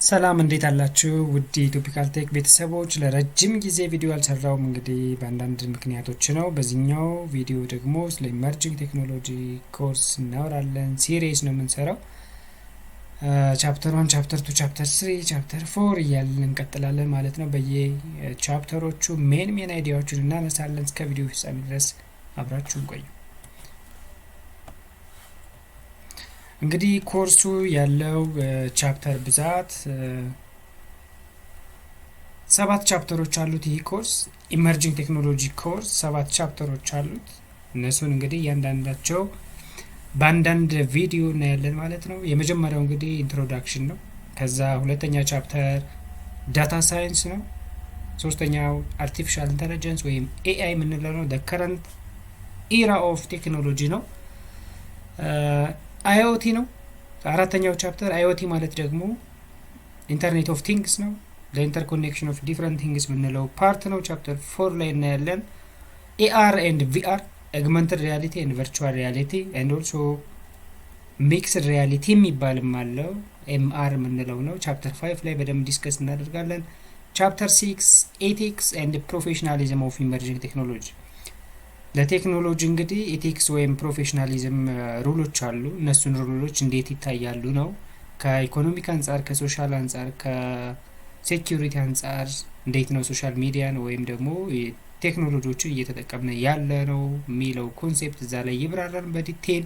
ሰላም እንዴት አላችሁ ውድ የቶፒካል ቴክ ቤተሰቦች ለረጅም ጊዜ ቪዲዮ አልሰራውም እንግዲህ በአንዳንድ ምክንያቶች ነው። በዚህኛው ቪዲዮ ደግሞ ስለ ኢመርጂንግ ቴክኖሎጂ ኮርስ እናወራለን። ሲሪየስ ነው የምንሰራው። ቻፕተር 1 ቻፕተር 2 ቻፕተር 3 ቻፕተር 4 እያልን እንቀጥላለን ማለት ነው። በየቻፕተሮቹ ሜን አይዲያዎችን እናነሳለን። እስከ ቪዲዮ ፍጻሜ ድረስ አብራችሁን ቆዩ። እንግዲህ ኮርሱ ያለው ቻፕተር ብዛት 7 ቻፕተሮች አሉት። ይህ ኮርስ ኢመርጂንግ ቴክኖሎጂ ኮርስ 7 ቻፕተሮች አሉት። እነሱን እንግዲህ እያንዳንዳቸው በአንዳንድ ቪዲዮ እናያለን ማለት ነው። የመጀመሪያው እንግዲህ ኢንትሮዳክሽን ነው። ከዛ ሁለተኛ ቻፕተር ዳታ ሳይንስ ነው። ሶስተኛው አርቲፊሻል ኢንተለጀንስ ወይም ኤአይ የምንለው ነው። ከረንት ኢራ ኦፍ ቴክኖሎጂ ነው። አይኦቲ ነው። አራተኛው ቻፕተር አይኦቲ ማለት ደግሞ ኢንተርኔት ኦፍ ቲንግስ ነው። ለኢንተርኮኔክሽን ኦፍ ዲፍረንት ቲንግስ የምንለው ፓርት ነው። ቻፕተር 4 ላይ እናያለን። ኤአር ኤንድ ቪአር አግመንትድ ሪያሊቲ ኤንድ ቨርቹዋል ሪያሊቲ ኤንድ ኦልሶ ሚክስድ ሪያሊቲ የሚባልም አለው። ኤምአር የምንለው ነው። ቻፕተር 5 ላይ በደንብ ዲስከስ እናደርጋለን። ቻፕተር 6 ኤቲክስ ኤንድ ፕሮፌሽናሊዝም ኦፍ ኢመርጂንግ ቴክኖሎጂ ለቴክኖሎጂ እንግዲህ ኤቲክስ ወይም ፕሮፌሽናሊዝም ሩሎች አሉ። እነሱን ሩሎች እንዴት ይታያሉ ነው። ከኢኮኖሚክ አንጻር፣ ከሶሻል አንጻር፣ ከሴኪዩሪቲ አንጻር እንዴት ነው ሶሻል ሚዲያን ወይም ደግሞ ቴክኖሎጂዎችን እየተጠቀምን ያለ ነው የሚለው ኮንሴፕት እዛ ላይ ይብራራል በዲቴል።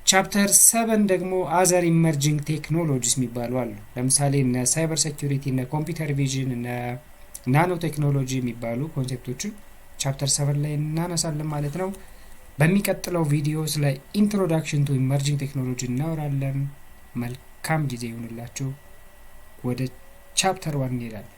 ቻፕተር 7 ደግሞ አዘር ኢመርጂንግ ቴክኖሎጂስ የሚባሉ አሉ። ለምሳሌ እነ ሳይበር ሴኪዩሪቲ፣ እነ ኮምፒውተር ቪዥን፣ እነ ናኖ ቴክኖሎጂ የሚባሉ ኮንሴፕቶችን ቻፕተር 7 ላይ እናነሳለን ማለት ነው። በሚቀጥለው ቪዲዮ ስለ ኢንትሮዳክሽን ቱ ኢመርጂንግ ቴክኖሎጂ እናወራለን። መልካም ጊዜ ይሁንላችሁ። ወደ ቻፕተር 1 እንሄዳለን።